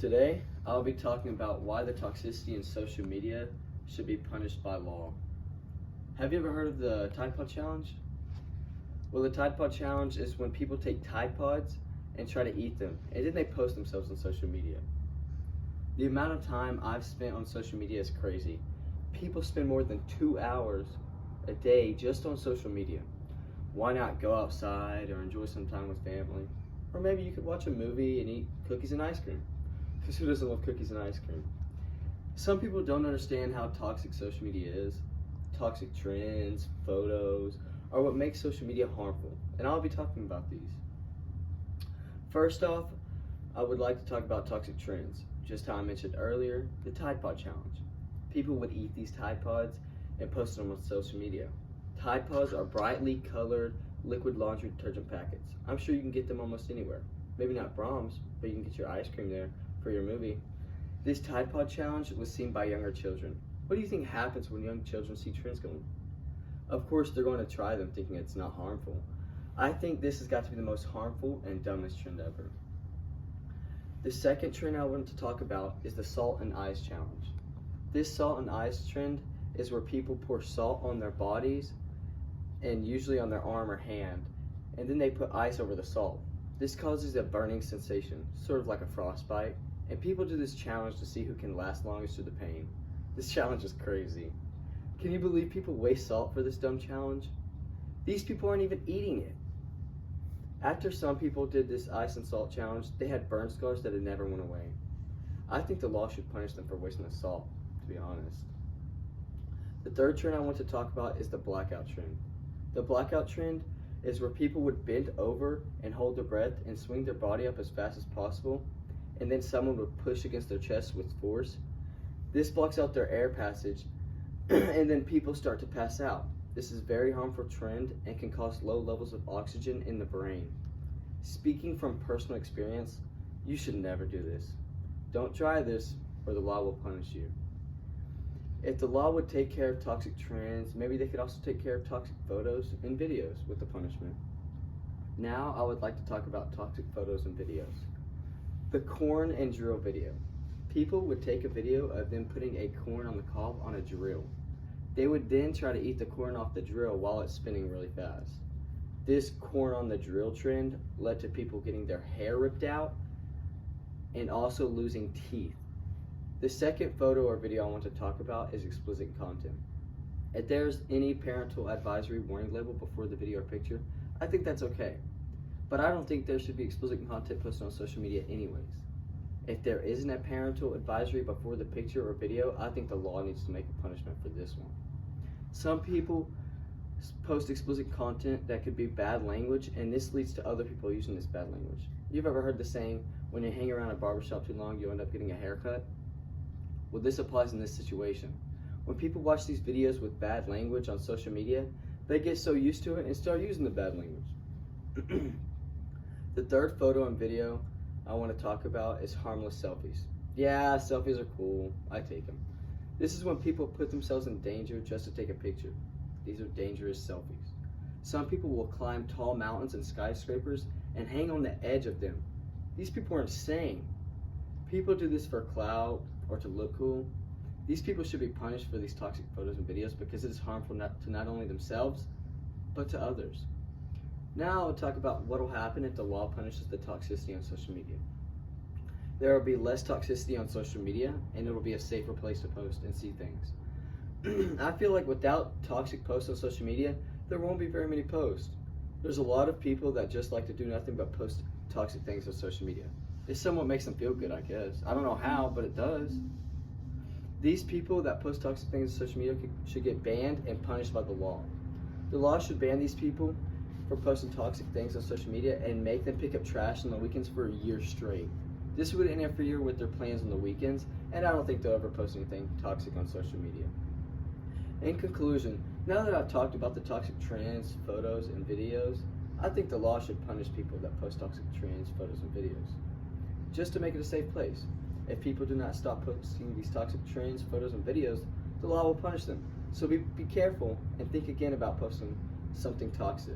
Today, I'll be talking about why the toxicity in social media should be punished by law. Have you ever heard of the Tide Pod Challenge? Well, the Tide Pod Challenge is when people take Tide Pods and try to eat them, and then they post themselves on social media. The amount of time I've spent on social media is crazy. People spend more than 2 hours a day just on social media. Why not go outside or enjoy some time with family? Or maybe you could watch a movie and eat cookies and ice cream. Because who doesn't love cookies and ice cream? Some people don't understand how toxic social media is. Toxic trends, photos, are what makes social media harmful, and I'll be talking about these. First off, I would like to talk about toxic trends. Just how I mentioned earlier, the Tide Pod Challenge. People would eat these Tide Pods and post them on social media. Tide Pods are brightly colored liquid laundry detergent packets. I'm sure you can get them almost anywhere. Maybe not Brahms, but you can get your ice cream there for your movie. This Tide Pod Challenge was seen by younger children. What do you think happens when young children see trends going? Of course, they're going to try them thinking it's not harmful. I think this has got to be the most harmful and dumbest trend ever. The second trend I wanted to talk about is the salt and ice challenge. This salt and ice trend is where people pour salt on their bodies and usually on their arm or hand, and then they put ice over the salt. This causes a burning sensation, sort of like a frostbite, and people do this challenge to see who can last longest through the pain. This challenge is crazy. Can you believe people waste salt for this dumb challenge? These people aren't even eating it. After some people did this ice and salt challenge, they had burn scars that had never went away. I think the law should punish them for wasting the salt, to be honest. The third trend I want to talk about is the blackout trend. The blackout trend is where people would bend over and hold their breath and swing their body up as fast as possible, and then someone would push against their chest with force. This blocks out their air passage, and then people start to pass out. This is a very harmful trend and can cause low levels of oxygen in the brain. Speaking from personal experience, you should never do this. Don't try this or the law will punish you. If the law would take care of toxic trends, maybe they could also take care of toxic photos and videos with the punishment. Now I would like to talk about toxic photos and videos. The corn and drill video. People would take a video of them putting a corn on the cob on a drill. They would then try to eat the corn off the drill while it's spinning really fast. This corn on the drill trend led to people getting their hair ripped out and also losing teeth. The second photo or video I want to talk about is explicit content. If there's any parental advisory warning label before the video or picture, I think that's okay. But I don't think there should be explicit content posted on social media anyways. If there isn't a parental advisory before the picture or video, I think the law needs to make a punishment for this one. Some people post explicit content that could be bad language, and this leads to other people using this bad language. You've ever heard the saying, when you hang around a barbershop too long, you end up getting a haircut? Well, this applies in this situation. When people watch these videos with bad language on social media, they get so used to it and start using the bad language. The third photo and video I want to talk about is harmless selfies. Yeah, selfies are cool. I take them. This is when people put themselves in danger just to take a picture. These are dangerous selfies. Some people will climb tall mountains and skyscrapers and hang on the edge of them. These people are insane. People do this for clout or to look cool. These people should be punished for these toxic photos and videos because it is harmful to not only themselves, but to others. Now I'll talk about what will happen if the law punishes the toxicity on social media. There will be less toxicity on social media, and it will be a safer place to post and see things. I feel like without toxic posts on social media, there won't be very many posts. There's a lot of people that just like to do nothing but post toxic things on social media. It somewhat makes them feel good, I guess. I don't know how, but it does. These people that post toxic things on social media should get banned and punished by the law. The law should ban these people for posting toxic things on social media and make them pick up trash on the weekends for a year straight. This would interfere with their plans on the weekends, and I don't think they'll ever post anything toxic on social media. In conclusion, now that I've talked about the toxic trends, photos, and videos, I think the law should punish people that post toxic trends, photos, and videos, just to make it a safe place. If people do not stop posting these toxic trends, photos, and videos, the law will punish them. So be careful and think again about posting something toxic.